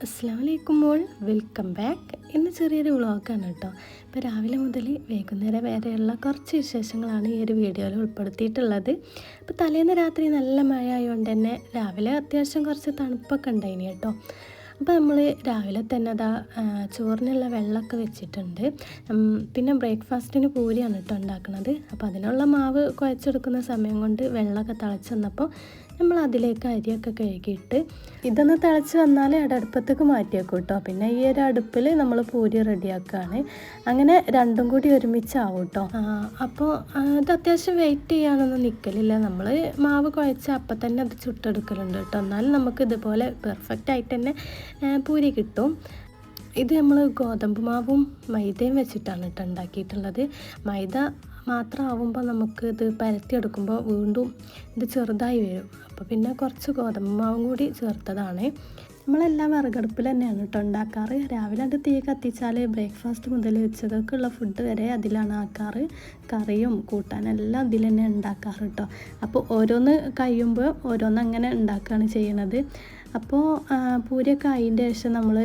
അസ്സലാമലൈക്കും all, welcome back. ഇന്ന് ചെറിയൊരു വ്ളോഗാണ് കേട്ടോ. ഇപ്പോൾ രാവിലെ മുതൽ വൈകുന്നേരം വരെയുള്ള കുറച്ച് വിശേഷങ്ങളാണ് ഈ ഒരു വീഡിയോയിൽ ഉൾപ്പെടുത്തിയിട്ടുള്ളത്. ഇപ്പോൾ തലേന്ന് രാത്രി നല്ല മഴ ആയതുകൊണ്ട് തന്നെ രാവിലെ അത്യാവശ്യം കുറച്ച് തണുപ്പൊക്കെ ഉണ്ടായിന് കേട്ടോ. അപ്പോൾ നമ്മൾ രാവിലെ തന്നെ ചോറിനുള്ള വെള്ളമൊക്കെ വെച്ചിട്ടുണ്ട്. പിന്നെ ബ്രേക്ക്ഫാസ്റ്റിന് പൂരിയാണ് കേട്ടോ ഉണ്ടാക്കുന്നത്. അപ്പോൾ അതിനുള്ള മാവ് കുഴച്ചെടുക്കുന്ന സമയം കൊണ്ട് വെള്ളമൊക്കെ തിളച്ച് വന്നപ്പോൾ നമ്മൾ അതിലേക്ക് അരിയൊക്കെ കഴുകിയിട്ട് ഇതൊന്ന് തിളച്ച് വന്നാൽ അടുപ്പത്തേക്ക് മാറ്റി വെക്കും കേട്ടോ. പിന്നെ ഈ ഒരു അടുപ്പിൽ നമ്മൾ പൂരി റെഡിയാക്കുകയാണ്. അങ്ങനെ രണ്ടും കൂടി ഒരുമിച്ചാവും കേട്ടോ. അപ്പോൾ അത് അത്യാവശ്യം വെയിറ്റ് ചെയ്യാനൊന്നും നിൽക്കലില്ല. നമ്മൾ മാവ് കുഴച്ച് അപ്പം തന്നെ അത് ചുട്ടെടുക്കലുണ്ട് കേട്ടോ. എന്നാലും നമുക്ക് ഇതുപോലെ പെർഫെക്റ്റ് ആയിട്ട് തന്നെ പൂരി കിട്ടും. ഇത് നമ്മൾ ഗോതമ്പ് മാവും മൈദയും വെച്ചിട്ടാണ് കേട്ടോ ഉണ്ടാക്കിയിട്ടുള്ളത്. മൈദ മാത്രമാവുമ്പോൾ നമുക്ക് ഇത് പരത്തിയെടുക്കുമ്പോൾ വീണ്ടും ഇത് ചെറുതായി വരും. അപ്പോൾ പിന്നെ കുറച്ച് ഗോതമ്പ് മാവും കൂടി ചേർത്തതാണ്. നമ്മളെല്ലാം വിറകടുപ്പിൽ തന്നെയാണ് കേട്ടോ ഉണ്ടാക്കാറ്. രാവിലെ അത് തീ കത്തിച്ചാൽ ബ്രേക്ക്ഫാസ്റ്റ് മുതൽ ഉച്ചക്കൊക്കെയുള്ള ഫുഡ് വരെ അതിലാണ് ആക്കാറ്. കറിയും കൂട്ടാനെല്ലാം അതിൽ തന്നെ ഉണ്ടാക്കാറ് കേട്ടോ. അപ്പോൾ ഓരോന്ന് കഴിയുമ്പോൾ ഓരോന്ന് അങ്ങനെ ഉണ്ടാക്കുകയാണ് ചെയ്യണത്. അപ്പോൾ പൂരിയൊക്കെ ആയതിൻ്റെ ശേഷം നമ്മൾ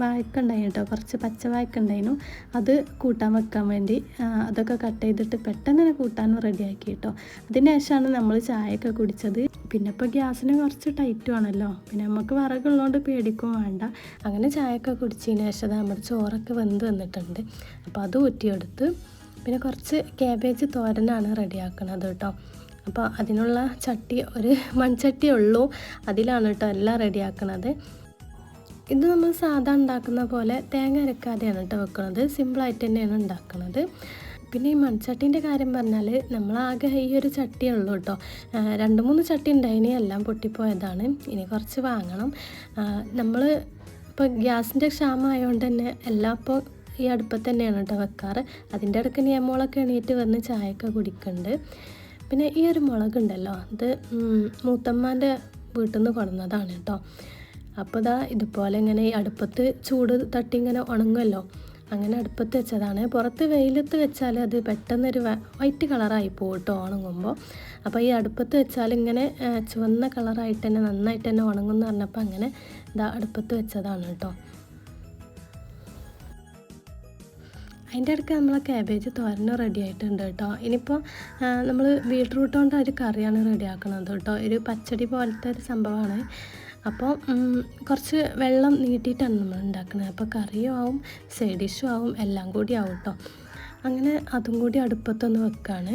വാഴക്ക ഉണ്ടായിരുന്നു കേട്ടോ, കുറച്ച് പച്ച വാഴക്ക ഉണ്ടായിരുന്നു. അത് കൂട്ടാൻ വെക്കാൻ വേണ്ടി അതൊക്കെ കട്ട് ചെയ്തിട്ട് പെട്ടെന്ന് തന്നെ കൂട്ടാനും റെഡിയാക്കി കേട്ടോ. അതിന് ശേഷമാണ് നമ്മൾ ചായയൊക്കെ കുടിച്ചത്. പിന്നെ ഇപ്പോൾ ഗ്യാസിന് കുറച്ച് ടൈറ്റും ആണല്ലോ, പിന്നെ നമുക്ക് വിറകുള്ളതുകൊണ്ട് പേടിക്കും വേണ്ട. അങ്ങനെ ചായയൊക്കെ കുടിച്ചതിന് ശേഷം നമ്മുടെ ചോറൊക്കെ വെന്ത് വന്നിട്ടുണ്ട്. അപ്പോൾ അത് ഊറ്റിയെടുത്ത് പിന്നെ കുറച്ച് കാബേജ് തോരനാണ് റെഡിയാക്കണത് കേട്ടോ. അപ്പോൾ അതിനുള്ള ചട്ടി ഒരു മൺചട്ടിയേ ഉള്ളൂ, അതിലാണ് കേട്ടോ എല്ലാം റെഡിയാക്കണത്. ഇത് നമ്മൾ സാധാ ഉണ്ടാക്കുന്ന പോലെ തേങ്ങ അരക്കാതെയാണ് കേട്ടോ വെക്കുന്നത്. സിമ്പിളായിട്ട് തന്നെയാണ് ഉണ്ടാക്കുന്നത്. പിന്നെ ഈ മൺചട്ടീൻ്റെ കാര്യം പറഞ്ഞാൽ നമ്മളാകെ ഈ ഒരു ചട്ടിയേ ഉള്ളൂ കേട്ടോ. 2-3 ചട്ടി ഉണ്ടായിനി, എല്ലാം പൊട്ടിപ്പോയതാണ്. ഇനി കുറച്ച് വാങ്ങണം. നമ്മൾ ഇപ്പോൾ ഗ്യാസിൻ്റെ ക്ഷാമം ആയതുകൊണ്ട് തന്നെ എല്ലാം ഇപ്പോൾ ഈ അടുപ്പത്ത് തന്നെയാണ് കേട്ടോ വെക്കാറ്. അതിൻ്റെ ഇടയ്ക്ക് നിയമങ്ങളൊക്കെ എണീറ്റ് വന്ന് ചായയൊക്കെ കുടിക്കുന്നുണ്ട്. പിന്നെ ഈ ഒരു മുളകുണ്ടല്ലോ, അത് മൂത്തമ്മാൻ്റെ വീട്ടിൽ നിന്ന് കൊണ്ടുവന്നതാണ് കേട്ടോ. അപ്പോൾ ഇതുപോലെ ഇങ്ങനെ ഈ അടുപ്പത്ത് ചൂട് തട്ടി ഇങ്ങനെ ഉണങ്ങുമല്ലോ, അങ്ങനെ അടുപ്പത്ത് വെച്ചതാണ്. പുറത്ത് വെയിലത്ത് വെച്ചാൽ അത് പെട്ടെന്നൊരു വൈറ്റ് കളറായി പോകും കേട്ടോ ഉണങ്ങുമ്പോൾ. അപ്പോൾ ഈ അടുപ്പത്ത് വെച്ചാൽ ഇങ്ങനെ ചുവന്ന കളറായിട്ട് തന്നെ നന്നായിട്ട് തന്നെ ഉണങ്ങുമെന്ന് പറഞ്ഞപ്പോൾ അങ്ങനെ അടുപ്പത്ത് വെച്ചതാണ് കേട്ടോ. അതിൻ്റെ ഇടയ്ക്ക് നമ്മളെ കാബേജ് തോരനും റെഡി ആയിട്ടുണ്ട് കേട്ടോ. ഇനിയിപ്പോൾ നമ്മൾ ബീട്രൂട്ട് കൊണ്ട് ഒരു കറിയാണ് റെഡിയാക്കുന്നത് കേട്ടോ. ഒരു പച്ചടി പോലത്തെ ഒരു സംഭവമാണ്. അപ്പോൾ കുറച്ച് വെള്ളം നീട്ടിയിട്ടാണ് നമ്മൾ ഉണ്ടാക്കുന്നത്. അപ്പോൾ കറിയും ആവും സൈഡ് ഡിഷും ആവും എല്ലാം കൂടി ആവും കേട്ടോ. അങ്ങനെ അതും കൂടി അടുപ്പത്തൊന്ന് വെക്കുകയാണ്.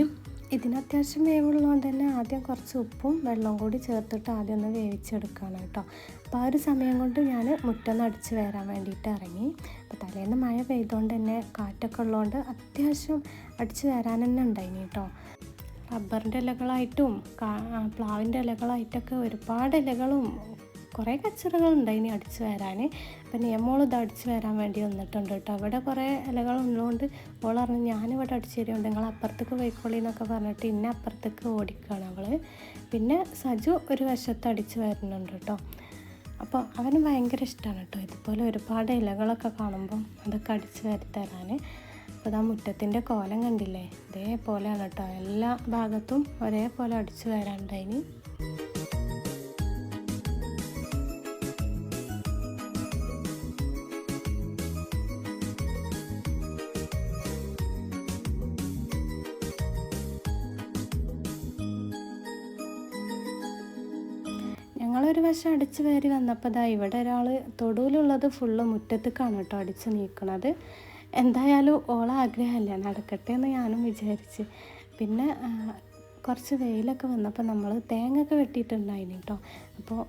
ഇതിന് അത്യാവശ്യം വേവുള്ളതുകൊണ്ട് തന്നെ ആദ്യം കുറച്ച് ഉപ്പും വെള്ളവും കൂടി ചേർത്തിട്ട് ആദ്യം ഒന്ന് വേവിച്ചെടുക്കുകയാണ് കേട്ടോ. അപ്പോൾ ആ ഒരു സമയം കൊണ്ട് ഞാൻ മുറ്റൊന്ന് അടിച്ച് വരാൻ വേണ്ടിയിട്ട് ഇറങ്ങി. അപ്പോൾ തലേന്ന് മഴ പെയ്തുകൊണ്ട് തന്നെ കാറ്റൊക്കെ ഉള്ളതുകൊണ്ട് അത്യാവശ്യം അടിച്ച് വരാൻ തന്നെ ഉണ്ടായിനി കേട്ടോ. റബ്ബറിൻ്റെ ഇലകളായിട്ടും പ്ലാവിൻ്റെ ഇലകളായിട്ടൊക്കെ ഒരുപാട് ഇലകളും കുറേ കച്ചറകളുണ്ടായിനി അടിച്ച് വരാൻ. അപ്പം നിയമോൾ ഇത് അടിച്ച് വരാൻ വേണ്ടി വന്നിട്ടുണ്ട് കേട്ടോ. അവിടെ കുറേ ഇലകളുള്ളതുകൊണ്ട് ഓൾ പറഞ്ഞു ഞാനിവിടെ അടിച്ച് തരുന്നുണ്ട്, നിങ്ങൾ അപ്പുറത്തേക്ക് പോയിക്കോളി എന്നൊക്കെ പറഞ്ഞിട്ട് ഇന്നെ അപ്പുറത്തേക്ക് ഓടിക്കുകയാണ് അവൾ. പിന്നെ സജു ഒരു വശത്ത് അടിച്ച് വരുന്നുണ്ട് കേട്ടോ. അപ്പോൾ അവന് ഭയങ്കര ഇഷ്ടമാണ് കേട്ടോ ഇതുപോലെ ഒരുപാട് ഇലകളൊക്കെ കാണുമ്പോൾ അതൊക്കെ അടിച്ച് വരുത്തരാൻ. അപ്പോൾ മുറ്റത്തിൻ്റെ കോലം കണ്ടില്ലേ, ഇതേപോലെയാണ് കേട്ടോ. എല്ലാ ഭാഗത്തും ഒരേപോലെ അടിച്ച് വരാനുണ്ടായിനി. ഞങ്ങളൊരു വശം അടിച്ച് കയറി വന്നപ്പോൾ ഇവിടെ ഒരാൾ തൊടുവിലുള്ളത് ഫുള്ള് മുറ്റത്തേക്കാണ് കേട്ടോ അടിച്ച് നീക്കണത്. എന്തായാലും ഓളെ ആഗ്രഹമല്ലേ, നടക്കട്ടെ എന്ന് ഞാനും വിചാരിച്ച്. പിന്നെ കുറച്ച് വെയിലൊക്കെ വന്നപ്പോൾ നമ്മൾ തേങ്ങയൊക്കെ വെട്ടിയിട്ടുണ്ടായിരുന്നു കേട്ടോ. അപ്പോൾ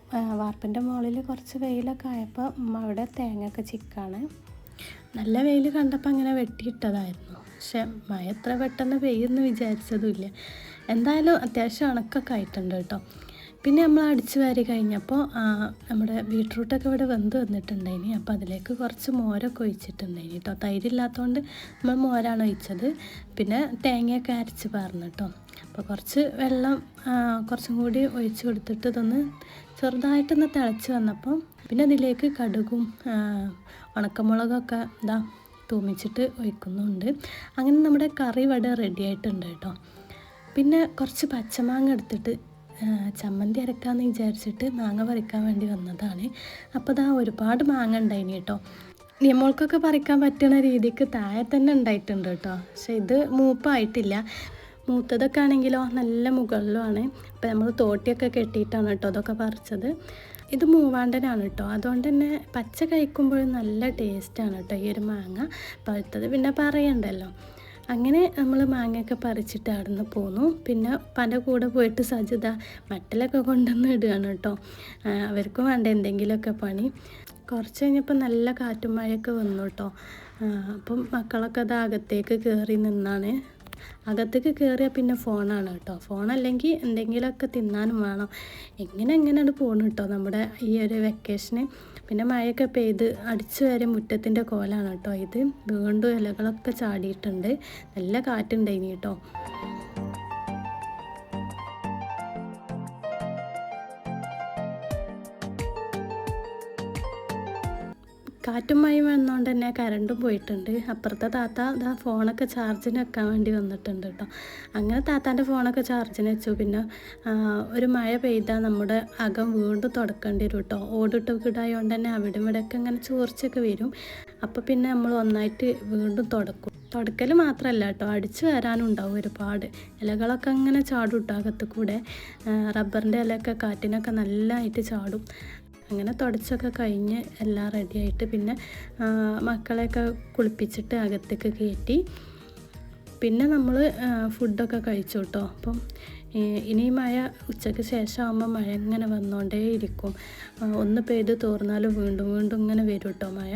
വാർപ്പിൻ്റെ മുകളിൽ കുറച്ച് വെയിലൊക്കെ ആയപ്പോൾ അവിടെ തേങ്ങയൊക്കെ ചിക്കാണ്. നല്ല വെയിൽ കണ്ടപ്പോൾ അങ്ങനെ വെട്ടിയിട്ടതായിരുന്നു. പക്ഷെ മഴ എത്ര പെട്ടെന്ന് പെയ്യുമെന്ന് വിചാരിച്ചതുമില്ല. എന്തായാലും അത്യാവശ്യം ഉണക്കൊക്കെ ആയിട്ടുണ്ട് കേട്ടോ. പിന്നെ നമ്മൾ അടിച്ച് വാരി കഴിഞ്ഞപ്പോൾ നമ്മുടെ ബീട്രൂട്ടൊക്കെ ഇവിടെ വെന്ത് വന്നിട്ടുണ്ടായിനി. അപ്പോൾ അതിലേക്ക് കുറച്ച് മോരൊക്കെ ഒഴിച്ചിട്ടുണ്ടായിനി കേട്ടോ. തൈരില്ലാത്തതുകൊണ്ട് നമ്മൾ മോരാണ് ഒഴിച്ചത്. പിന്നെ തേങ്ങയൊക്കെ അരച്ച് പാർന്നു കേട്ടോ. അപ്പോൾ കുറച്ച് വെള്ളം കുറച്ചും കൂടി ഒഴിച്ച് കൊടുത്തിട്ട് ഇതൊന്ന് ചെറുതായിട്ടൊന്ന് തിളച്ച് വന്നപ്പോൾ പിന്നെ അതിലേക്ക് കടുകും ഉണക്കമുളകൊക്കെ തൂമിച്ചിട്ട് ഒഴിക്കുന്നുണ്ട്. അങ്ങനെ നമ്മുടെ കറി ഇവിടെ റെഡി ആയിട്ടുണ്ട് കേട്ടോ. പിന്നെ കുറച്ച് പച്ചമാങ്ങ എടുത്തിട്ട് ചമ്മന്തി അരക്കാമെന്ന് വിചാരിച്ചിട്ട് മാങ്ങ പറിക്കാൻ വേണ്ടി വന്നതാണ്. അപ്പോൾ ഇതാ ഒരുപാട് മാങ്ങ ഉണ്ടായിന് കേട്ടോ. നിയമോൾക്കൊക്കെ പറിക്കാൻ പറ്റുന്ന രീതിക്ക് താഴെ തന്നെ ഉണ്ടായിട്ടുണ്ട് കേട്ടോ. പക്ഷെ ഇത് മൂപ്പായിട്ടില്ല. മൂത്തതൊക്കെ ആണെങ്കിലോ നല്ല മുകളിലുമാണ്. അപ്പോൾ നമ്മൾ തോട്ടിയൊക്കെ കെട്ടിയിട്ടാണ് കേട്ടോ അതൊക്കെ പറിച്ചത്. ഇത് മൂവാണ്ടനാണ് കേട്ടോ. അതുകൊണ്ട് തന്നെ പച്ച കഴിക്കുമ്പോഴും നല്ല ടേസ്റ്റാണ് കേട്ടോ ഈ ഒരു മാങ്ങ. പഴുത്തത് പിന്നെ പറയണ്ടല്ലോ. അങ്ങനെ നമ്മൾ മാങ്ങയൊക്കെ പറിച്ചിട്ട് അവിടെ നിന്ന് പോന്നു. പിന്നെ ഉപ്പാൻ്റെ കൂടെ പോയിട്ട് സജിത മട്ടലൊക്കെ കൊണ്ടുവന്ന് ഇടുകയാണ് കേട്ടോ. അവർക്കും വേണ്ട എന്തെങ്കിലുമൊക്കെ പണി. കുറച്ച് കഴിഞ്ഞപ്പോൾ നല്ല കാറ്റും മഴയൊക്കെ വന്നു കേട്ടോ. അപ്പം മക്കളൊക്കെ അത് അകത്തേക്ക് കയറി നിന്നാണ്. അകത്തേക്ക് കയറിയാൽ പിന്നെ ഫോണാണ് കേട്ടോ. ഫോണല്ലെങ്കിൽ എന്തെങ്കിലുമൊക്കെ തിന്നാനും വേണം. എങ്ങനെ അത് പോകണം കേട്ടോ നമ്മുടെ ഈ ഒരു വെക്കേഷന്. പിന്നെ മഴയൊക്കെ പെയ്ത് അടിച്ചു വരെ മുറ്റത്തിൻ്റെ കോലാണ് കേട്ടോ ഇത്. വീണ്ടും ഇലകളൊക്കെ ചാടിയിട്ടുണ്ട്. നല്ല കാറ്റുണ്ടായിനി കേട്ടോ. കാറ്റും മഴയും വന്നുകൊണ്ട് തന്നെ കറണ്ടും പോയിട്ടുണ്ട്. അപ്പുറത്തെ താത്ത ഫോണൊക്കെ ചാർജിന് വെക്കാൻ വേണ്ടി വന്നിട്ടുണ്ട് കേട്ടോ. അങ്ങനെ താത്താൻ്റെ ഫോണൊക്കെ ചാർജിന് വെച്ചു. പിന്നെ ഒരു മഴ പെയ്താൽ നമ്മുടെ അകം വീണ്ടും തുടക്കേണ്ടി വരും കേട്ടോ. ഓടിട്ട് വീടായതുകൊണ്ട് തന്നെ അവിടെ ഇവിടെയൊക്കെ ഇങ്ങനെ ചോർച്ചയൊക്കെ വരും. അപ്പോൾ പിന്നെ നമ്മൾ ഒന്നായിട്ട് വീണ്ടും തുടക്കൽ മാത്രമല്ല കേട്ടോ, അടിച്ചു വരാനും ഉണ്ടാവും ഒരുപാട്. ഇലകളൊക്കെ അങ്ങനെ ചാടും കേട്ടോ അകത്ത് കൂടെ. റബ്ബറിൻ്റെ ഇലയൊക്കെ കാറ്റിനൊക്കെ നല്ലതായിട്ട് ചാടും. അങ്ങനെ തുടച്ചൊക്കെ കഴിഞ്ഞ് എല്ലാം റെഡിയായിട്ട് പിന്നെ മക്കളെയൊക്കെ കുളിപ്പിച്ചിട്ട് അകത്തേക്ക് കയറ്റി. പിന്നെ നമ്മൾ ഫുഡൊക്കെ കഴിച്ചു കേട്ടോ. അപ്പം ഇനി മഴ ഉച്ചയ്ക്ക് ശേഷം ആകുമ്പോൾ മഴ ഇങ്ങനെ വന്നുകൊണ്ടേ ഇരിക്കും. ഒന്ന് പെയ്ത് തോർന്നാലും വീണ്ടും ഇങ്ങനെ വരും കേട്ടോ മഴ.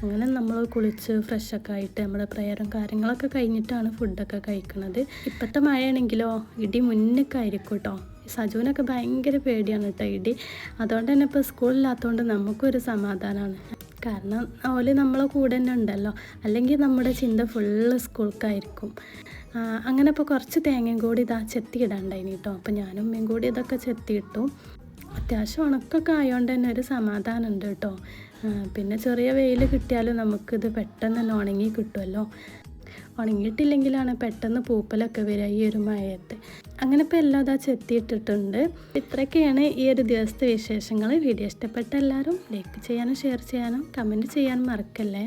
അങ്ങനെ നമ്മൾ കുളിച്ച് ഫ്രഷൊക്കെ ആയിട്ട് നമ്മുടെ പ്രയറും കാര്യങ്ങളൊക്കെ കഴിഞ്ഞിട്ടാണ് ഫുഡൊക്കെ കഴിക്കുന്നത്. ഇപ്പോഴത്തെ മഴയാണെങ്കിലോ ഇടി മുന്നേക്കായിരിക്കും കേട്ടോ. സജുവിനൊക്കെ ഭയങ്കര പേടിയാണ് കേട്ടോ ഇടി. അതുകൊണ്ട് തന്നെ ഇപ്പോൾ സ്കൂളില്ലാത്തതുകൊണ്ട് നമുക്കൊരു സമാധാനമാണ്. കാരണം ഓല് നമ്മളെ കൂടെ തന്നെ ഉണ്ടല്ലോ. അല്ലെങ്കിൽ നമ്മുടെ ചിന്ത ഫുള്ള് സ്കൂൾക്കായിരിക്കും. അങ്ങനെ ഇപ്പോൾ കുറച്ച് തേങ്ങയും കൂടി ചെത്തിയിടാണ്ടായിന് കേട്ടോ. അപ്പോൾ ഞാനും ഉമ്മയും കൂടി ഇതൊക്കെ ചെത്തിയിട്ടു. അത്യാവശ്യം ഉണക്കൊക്കെ ആയതുകൊണ്ട് തന്നെ ഒരു സമാധാനം ഉണ്ട് കേട്ടോ. പിന്നെ ചെറിയ വെയിൽ കിട്ടിയാലും നമുക്കിത് പെട്ടെന്ന് തന്നെ ഉണങ്ങി കിട്ടുമല്ലോ. ഉണങ്ങിയിട്ടില്ലെങ്കിലാണ് പെട്ടെന്ന് പൂപ്പലൊക്കെ വരിക ഈ ഒരു മഴയത്ത്. അങ്ങനെ ഇപ്പോൾ എല്ലാം ചെത്തിയിട്ടിട്ടുണ്ട്. ഇത്രയൊക്കെയാണ് ഈ ഒരു ദിവസത്തെ വിശേഷങ്ങൾ. വീഡിയോ ഇഷ്ടപ്പെട്ട എല്ലാവരും ലൈക്ക് ചെയ്യാനും ഷെയർ ചെയ്യാനും കമൻറ്റ് ചെയ്യാനും മറക്കല്ലേ.